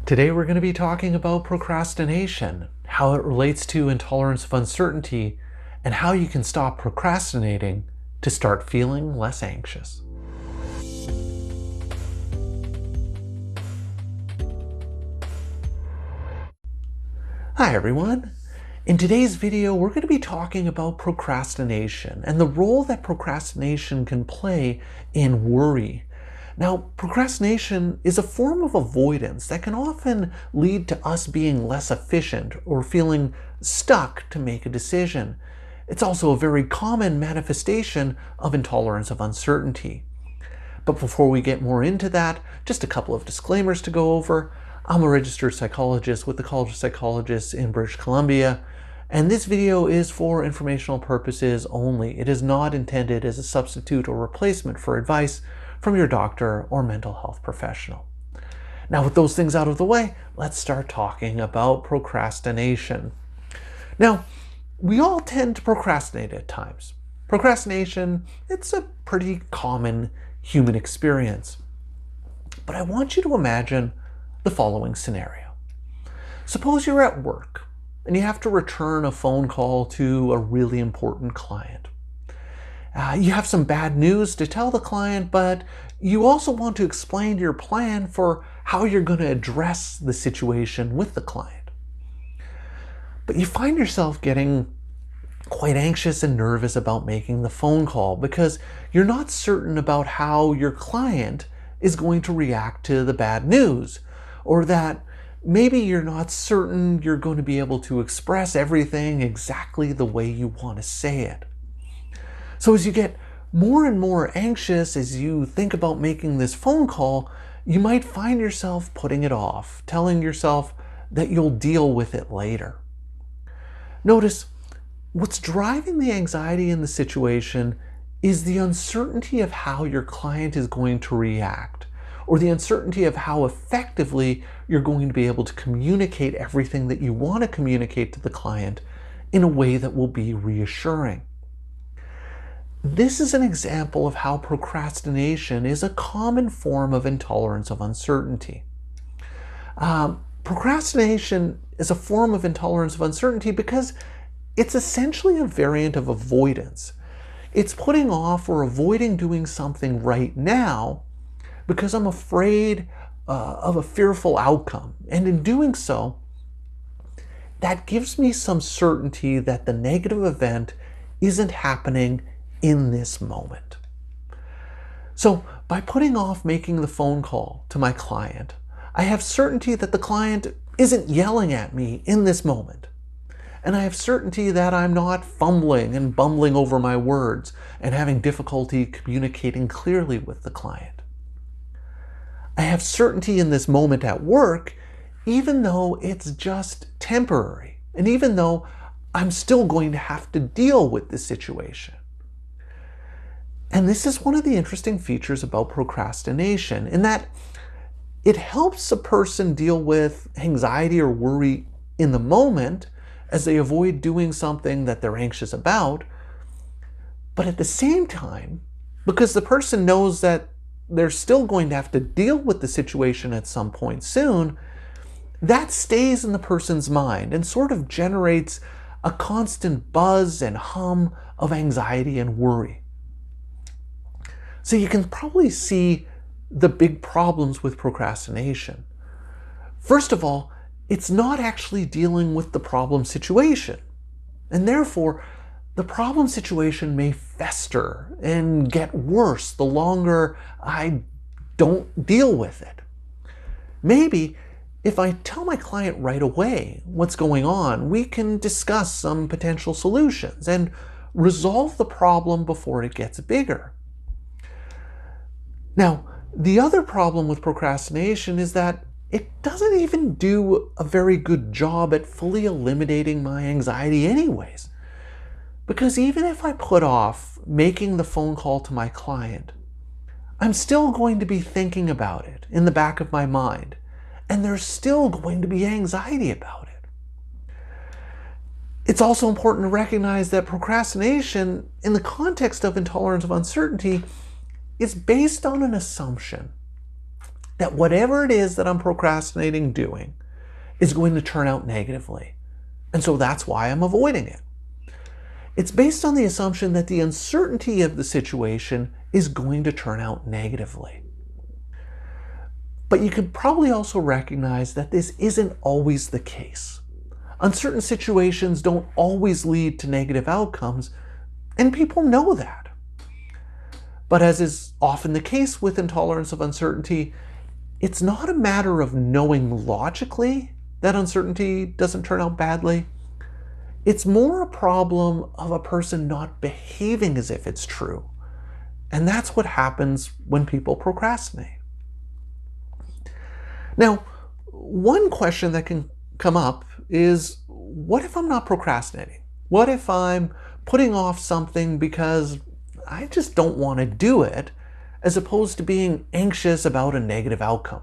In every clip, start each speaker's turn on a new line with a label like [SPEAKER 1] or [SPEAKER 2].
[SPEAKER 1] Today we're going to be talking about procrastination, how it relates to intolerance of uncertainty, and how you can stop procrastinating to start feeling less anxious. Hi everyone! In today's video we're going to be talking about procrastination and the role that procrastination can play in worry. Now, procrastination is a form of avoidance that can often lead to us being less efficient or feeling stuck to make a decision. It's also a very common manifestation of intolerance of uncertainty. But before we get more into that, just a couple of disclaimers to go over. I'm a registered psychologist with the College of Psychologists in British Columbia, and this video is for informational purposes only. It is not intended as a substitute or replacement for advice from your doctor or mental health professional. Now, with those things out of the way, let's start talking about procrastination. Now, we all tend to procrastinate at times. Procrastination, it's a pretty common human experience. But I want you to imagine the following scenario. Suppose you're at work and you have to return a phone call to a really important client. You have some bad news to tell the client, but you also want to explain your plan for how you're going to address the situation with the client. But you find yourself getting quite anxious and nervous about making the phone call because you're not certain about how your client is going to react to the bad news, or that maybe you're not certain you're going to be able to express everything exactly the way you want to say it. So as you get more and more anxious as you think about making this phone call, you might find yourself putting it off, telling yourself that you'll deal with it later. Notice, what's driving the anxiety in the situation is the uncertainty of how your client is going to react, or the uncertainty of how effectively you're going to be able to communicate everything that you want to communicate to the client in a way that will be reassuring. This is an example of how procrastination is a common form of intolerance of uncertainty. Procrastination is a form of intolerance of uncertainty because it's essentially a variant of avoidance. It's putting off or avoiding doing something right now because I'm afraid of a fearful outcome. And in doing so, that gives me some certainty that the negative event isn't happening in this moment. So by putting off making the phone call to my client, I have certainty that the client isn't yelling at me in this moment. And I have certainty that I'm not fumbling and bumbling over my words and having difficulty communicating clearly with the client. I have certainty in this moment at work, even though it's just temporary, and even though I'm still going to have to deal with this situation. And this is one of the interesting features about procrastination, in that it helps a person deal with anxiety or worry in the moment as they avoid doing something that they're anxious about. But at the same time, because the person knows that they're still going to have to deal with the situation at some point soon, that stays in the person's mind and sort of generates a constant buzz and hum of anxiety and worry. So you can probably see the big problems with procrastination. First of all, it's not actually dealing with the problem situation. And therefore, the problem situation may fester and get worse the longer I don't deal with it. Maybe if I tell my client right away what's going on, we can discuss some potential solutions and resolve the problem before it gets bigger. Now, the other problem with procrastination is that it doesn't even do a very good job at fully eliminating my anxiety anyways. Because even if I put off making the phone call to my client, I'm still going to be thinking about it in the back of my mind, and there's still going to be anxiety about it. It's also important to recognize that procrastination, in the context of intolerance of uncertainty, is based on an assumption. that whatever it is that I'm procrastinating doing is going to turn out negatively. And so that's why I'm avoiding it. It's based on the assumption that the uncertainty of the situation is going to turn out negatively. But you can probably also recognize that this isn't always the case. Uncertain situations don't always lead to negative outcomes, and people know that. But as is often the case with intolerance of uncertainty, it's not a matter of knowing logically that uncertainty doesn't turn out badly. It's more a problem of a person not behaving as if it's true. And that's what happens when people procrastinate. Now, one question that can come up is, what if I'm not procrastinating? What if I'm putting off something because I just don't want to do it, as opposed to being anxious about a negative outcome?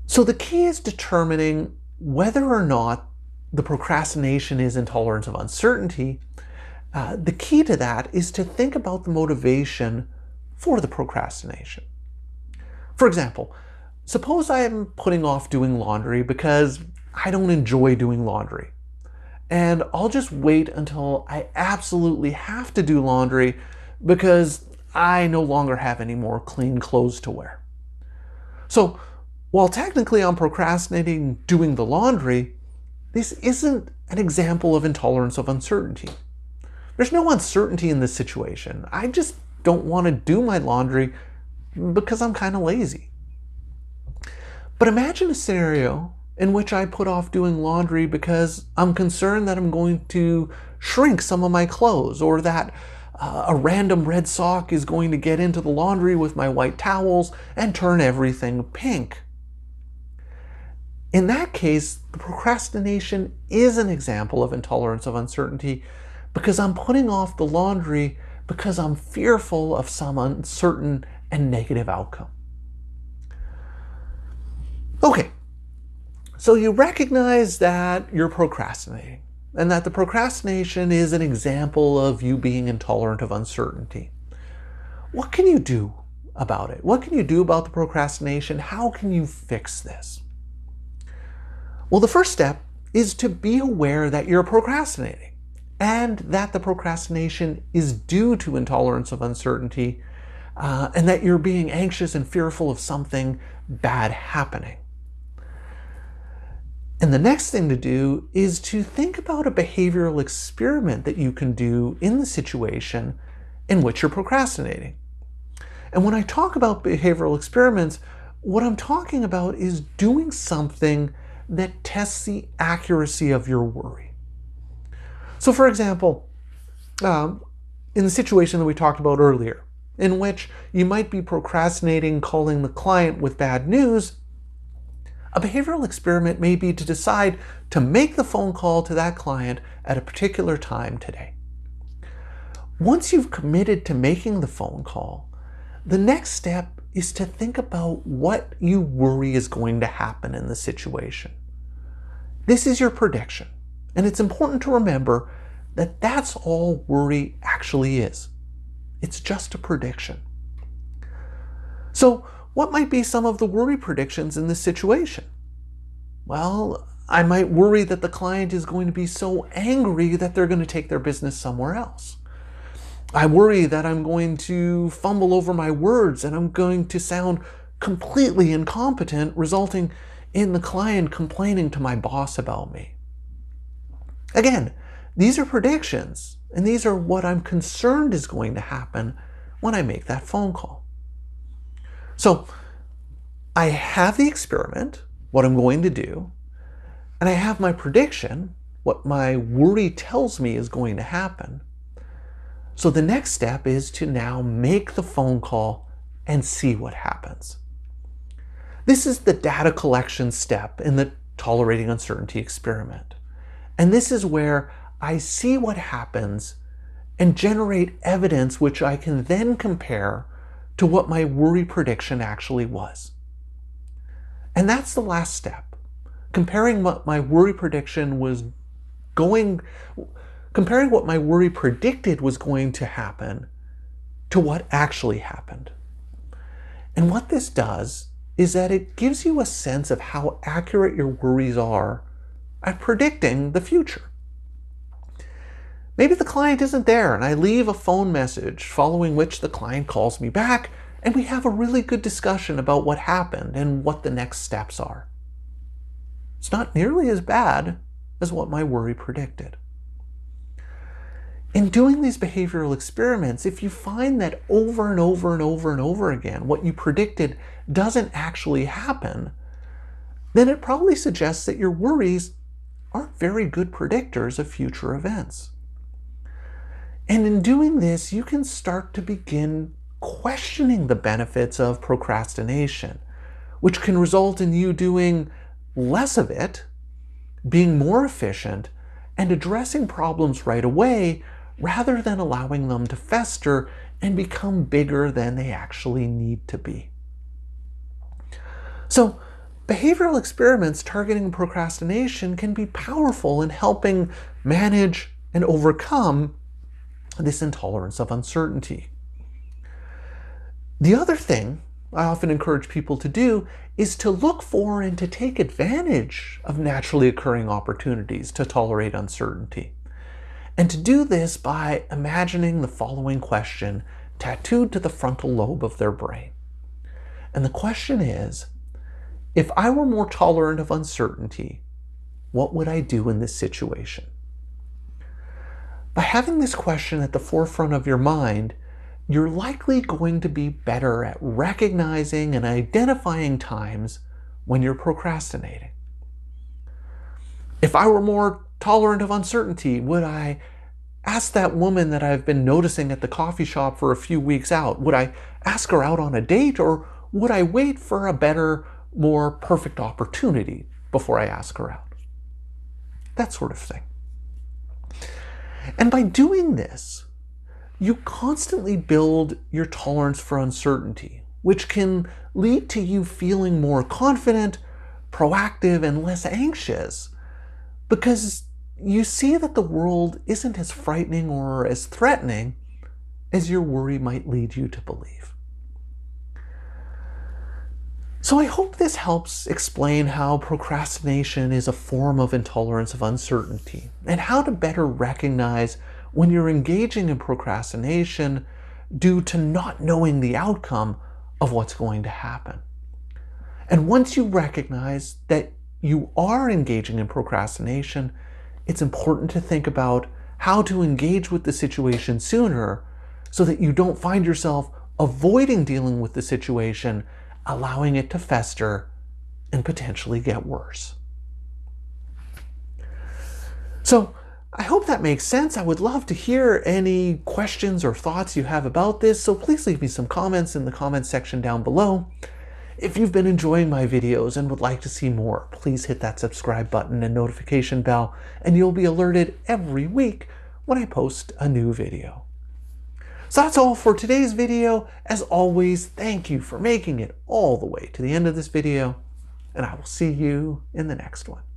[SPEAKER 1] So the key is determining whether or not the procrastination is intolerance of uncertainty. The key to that is to think about the motivation for the procrastination. For example, suppose I am putting off doing laundry because I don't enjoy doing laundry. And I'll just wait until I absolutely have to do laundry because I no longer have any more clean clothes to wear. So while technically I'm procrastinating doing the laundry, this isn't an example of intolerance of uncertainty. There's no uncertainty in this situation. I just don't want to do my laundry because I'm kind of lazy. But imagine a scenario in which I put off doing laundry because I'm concerned that I'm going to shrink some of my clothes, or that a random red sock is going to get into the laundry with my white towels and turn everything pink. In that case, the procrastination is an example of intolerance of uncertainty, because I'm putting off the laundry because I'm fearful of some uncertain and negative outcome. Okay, so you recognize that you're procrastinating, and that the procrastination is an example of you being intolerant of uncertainty. What can you do about it? What can you do about the procrastination? How can you fix this? Well, the first step is to be aware that you're procrastinating, and that the procrastination is due to intolerance of uncertainty, and that you're being anxious and fearful of something bad happening. And the next thing to do is to think about a behavioral experiment that you can do in the situation in which you're procrastinating. And when I talk about behavioral experiments, what I'm talking about is doing something that tests the accuracy of your worry. So for example, in the situation that we talked about earlier, in which you might be procrastinating calling the client with bad news, a behavioral experiment may be to decide to make the phone call to that client at a particular time today. Once you've committed to making the phone call, the next step is to think about what you worry is going to happen in the situation. This is your prediction, and it's important to remember that that's all worry actually is. It's just a prediction. So, what might be some of the worry predictions in this situation? Well, I might worry that the client is going to be so angry that they're going to take their business somewhere else. I worry that I'm going to fumble over my words and I'm going to sound completely incompetent, resulting in the client complaining to my boss about me. Again, these are predictions, and these are what I'm concerned is going to happen when I make that phone call. So I have the experiment, what I'm going to do, and I have my prediction, what my worry tells me is going to happen. So the next step is to now make the phone call and see what happens. This is the data collection step in the tolerating uncertainty experiment. And this is where I see what happens and generate evidence which I can then compare to what my worry prediction actually was. And that's the last step. Comparing what my worry prediction was comparing what my worry predicted was going to happen to what actually happened. And what this does is that it gives you a sense of how accurate your worries are at predicting the future. Maybe the client isn't there and I leave a phone message following which the client calls me back and we have a really good discussion about what happened and what the next steps are. It's not nearly as bad as what my worry predicted. In doing these behavioral experiments, if you find that over and over and over and over again, what you predicted doesn't actually happen, then it probably suggests that your worries aren't very good predictors of future events. And in doing this, you can start to begin questioning the benefits of procrastination, which can result in you doing less of it, being more efficient, and addressing problems right away rather than allowing them to fester and become bigger than they actually need to be. So, behavioral experiments targeting procrastination can be powerful in helping manage and overcome this intolerance of uncertainty. The other thing I often encourage people to do is to look for and to take advantage of naturally occurring opportunities to tolerate uncertainty. And to do this by imagining the following question tattooed to the frontal lobe of their brain. And the question is, if I were more tolerant of uncertainty, what would I do in this situation? By having this question at the forefront of your mind, you're likely going to be better at recognizing and identifying times when you're procrastinating. If I were more tolerant of uncertainty, would I ask that woman that I've been noticing at the coffee shop for a few weeks out? Would I ask her out on a date, or would I wait for a better, more perfect opportunity before I ask her out? That sort of thing. And by doing this, you constantly build your tolerance for uncertainty, which can lead to you feeling more confident, proactive, and less anxious, because you see that the world isn't as frightening or as threatening as your worry might lead you to believe. So I hope this helps explain how procrastination is a form of intolerance of uncertainty, and how to better recognize when you're engaging in procrastination due to not knowing the outcome of what's going to happen. And once you recognize that you are engaging in procrastination, it's important to think about how to engage with the situation sooner so that you don't find yourself avoiding dealing with the situation, allowing it to fester and potentially get worse. So I hope that makes sense. I would love to hear any questions or thoughts you have about this, so please leave me some comments in the comments section down below. If you've been enjoying my videos and would like to see more, please hit that subscribe button and notification bell, and you'll be alerted every week when I post a new video. So that's all for today's video. As always, thank you for making it all the way to the end of this video, and I will see you in the next one.